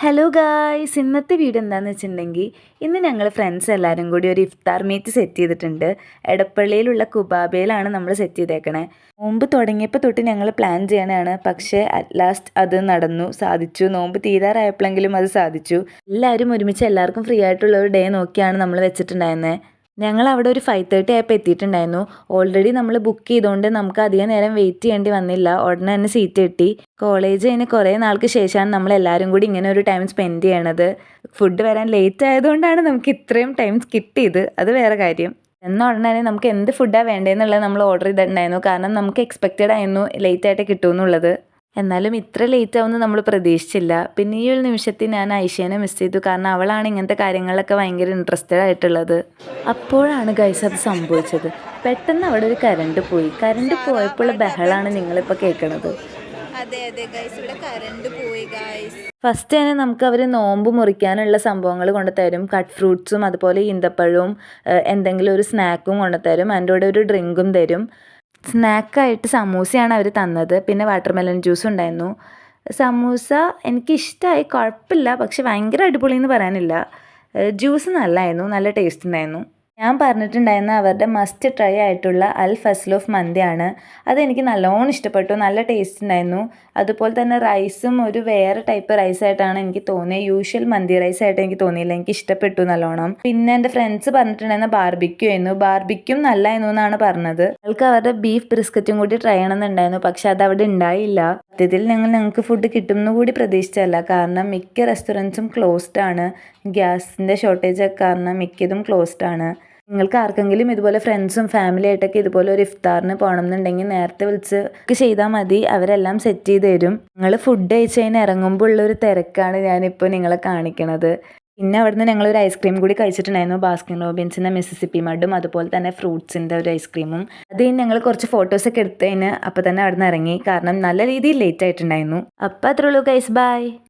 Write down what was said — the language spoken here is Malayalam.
ഹലോ ഗായ്സ്, ഇന്നത്തെ വീഡിയോ എന്താണെന്ന് വെച്ചിട്ടുണ്ടെങ്കിൽ ഇന്ന് ഞങ്ങൾ ഫ്രണ്ട്സ് എല്ലാവരും കൂടി ഒരു ഇഫ്താർ മീറ്റ് സെറ്റ് ചെയ്തിട്ടുണ്ട്. എടപ്പള്ളിയിലുള്ള കുബാബയിലാണ് നമ്മൾ സെറ്റ് ചെയ്തേക്കണേ. നോമ്പ് തുടങ്ങിയപ്പോൾ തൊട്ട് ഞങ്ങൾ പ്ലാൻ ചെയ്യണതാണ്, പക്ഷേ അറ്റ് ലാസ്റ്റ് അത് സാധിച്ചു. നോമ്പ് തീരാറായപ്പോഴെങ്കിലും അത് സാധിച്ചു. എല്ലാവരും ഒരുമിച്ച് എല്ലാവർക്കും ഫ്രീ ആയിട്ടുള്ള ഒരു ഡേ നോക്കിയാണ് നമ്മൾ വെച്ചിട്ടുണ്ടായിരുന്നത്. ഞങ്ങൾ അവിടെ ഒരു 5:30 ആയപ്പോൾ എത്തിയിട്ടുണ്ടായിരുന്നു. ഓൾറെഡി നമ്മൾ ബുക്ക് ചെയ്തുകൊണ്ട് നമുക്ക് അധികം നേരം വെയിറ്റ് ചെയ്യേണ്ടി വന്നില്ല. ഉടനെ തന്നെ സീറ്റ് കിട്ടി. കോളേജ് കഴിഞ്ഞ് കുറേ നാൾക്ക് ശേഷമാണ് നമ്മൾ എല്ലാവരും കൂടി ഇങ്ങനെ ഒരു ടൈം സ്പെൻഡ് ചെയ്യണത്. ഫുഡ് വരാൻ ലേറ്റ് ആയതുകൊണ്ടാണ് നമുക്ക് ഇത്രയും ടൈം കിട്ടിയത്, അത് വേറെ കാര്യം. എന്നാൽ ഉടനെ തന്നെ നമുക്ക് എന്ത് ഫുഡാണ് വേണ്ടതെന്നുള്ളത് നമ്മൾ ഓർഡർ ചെയ്തിട്ടുണ്ടായിരുന്നു. കാരണം നമുക്ക് എക്സ്പെക്റ്റഡ് ആയിരുന്നു ലേറ്റ് ആയിട്ട് കിട്ടുമെന്നുള്ളത്. എന്നാലും ഇത്ര ലേറ്റ് ആവുമെന്ന് നമ്മൾ പ്രതീക്ഷിച്ചില്ല. പിന്നെ ഈ ഒരു നിമിഷത്തിൽ ഞാൻ ഐഷേനെ മിസ് ചെയ്തു. കാരണം അവളാണ് ഇങ്ങനത്തെ കാര്യങ്ങളിലൊക്കെ ഭയങ്കര ഇൻട്രസ്റ്റഡ് ആയിട്ടുള്ളത്. അപ്പോഴാണ് ഗൈസ് അത് സംഭവിച്ചത്. പെട്ടെന്ന് അവിടെ ഒരു കറണ്ട് പോയി. കറണ്ട് പോയപ്പോൾ ബഹളാണ് നിങ്ങളിപ്പോൾ കേൾക്കണത്. ഫസ്റ്റ് തന്നെ നമുക്ക് അവർ നോമ്പ് മുറിക്കാനുള്ള സംഭവങ്ങൾ കൊണ്ടുതരും. കട്ട് ഫ്രൂട്ട്സും അതുപോലെ ഈന്തപ്പഴവും എന്തെങ്കിലും ഒരു സ്നാക്കും കൊണ്ടുതരും. അതിൻ്റെ കൂടെ ഒരു ഡ്രിങ്കും തരും. സ്നാക്കായിട്ട് സമൂസയാണ് അവർ തന്നത്. പിന്നെ വാട്ടർമെലൺ ജ്യൂസ് ഉണ്ടായിരുന്നു. സമൂസ എനിക്കിഷ്ടമായി, കുഴപ്പമില്ല, പക്ഷെ ഭയങ്കര അടിപൊളിയെന്ന് പറയാനില്ല. ജ്യൂസ് നല്ലതായിരുന്നു, നല്ല ടേസ്റ്റ് ഉണ്ടായിരുന്നു. ഞാൻ പറഞ്ഞിട്ടുണ്ടായിരുന്ന അവരുടെ മസ്റ്റ് ട്രൈ ആയിട്ടുള്ള അൽ ഫസ്ലോഫ് മന്തിയാണ്. അതെനിക്ക് നല്ലോണം ഇഷ്ടപ്പെട്ടു, നല്ല ടേസ്റ്റ് ഉണ്ടായിരുന്നു. അതുപോലെ തന്നെ റൈസും ഒരു വേറെ ടൈപ്പ് റൈസായിട്ടാണ് എനിക്ക് തോന്നിയത്. യൂഷ്വൽ മന്തി റൈസായിട്ട് എനിക്ക് തോന്നിയില്ല, എനിക്ക് ഇഷ്ടപ്പെട്ടു നല്ലോണം. പിന്നെ എൻ്റെ ഫ്രണ്ട്സ് പറഞ്ഞിട്ടുണ്ടായിരുന്ന ബാർബിക്യൂ ആയിരുന്നു. ബാർബിക്യും നല്ലതായിരുന്നു എന്നാണ് പറഞ്ഞത്. അവൾക്ക് അവരുടെ ബീഫ് ബ്രിസ്ക്കറ്റും കൂടി ട്രൈ ചെയ്യണമെന്നുണ്ടായിരുന്നു, പക്ഷെ അത് അവിടെ ഉണ്ടായില്ല. സത്യത്തിൽ ഞങ്ങൾക്ക് ഫുഡ് കിട്ടുമെന്ന് കൂടി പ്രതീക്ഷിച്ചല്ല, കാരണം മിക്ക റെസ്റ്റോറൻറ്റ്സും ക്ലോസ്ഡ് ആണ്. ഗ്യാസിൻ്റെ ഷോർട്ടേജ് കാരണം മിക്കതും ക്ലോസ്ഡ് ആണ്. നിങ്ങൾക്ക് ആർക്കെങ്കിലും ഇതുപോലെ ഫ്രണ്ട്സും ഫാമിലി ആയിട്ടൊക്കെ ഇതുപോലെ ഒരു ഇഫ്താറിന് പോകണം എന്നുണ്ടെങ്കിൽ നേരത്തെ വിളിച്ച് ചെയ്താൽ മതി, അവരെല്ലാം സെറ്റ് ചെയ്ത് തരും. നിങ്ങൾ ഫുഡ് കഴിച്ച് കഴിഞ്ഞ് ഇറങ്ങുമ്പോൾ ഉള്ളൊരു തിരക്കാണ് ഞാനിപ്പോൾ നിങ്ങളെ കാണിക്കണത്. പിന്നെ അവിടുന്ന് ഞങ്ങളൊരു ഐസ്ക്രീം കൂടി കഴിച്ചിട്ടുണ്ടായിരുന്നു. ബാസ്കിൻ റോബിൻസിൻ്റെ മിസിസിപ്പി മഡും അതുപോലെ തന്നെ ഫ്രൂട്ട്സിൻ്റെ ഒരു ഐസ്ക്രീമും. അത് ഞങ്ങൾ കുറച്ച് ഫോട്ടോസൊക്കെ എടുത്തതിന് അപ്പോൾ തന്നെ അവിടെ നിന്ന് ഇറങ്ങി, കാരണം നല്ല രീതിയിൽ ലേറ്റ് ആയിട്ടുണ്ടായിരുന്നു. അപ്പോൾ അത്രേ ഉള്ളൂ ഗൈസ്, ബൈ.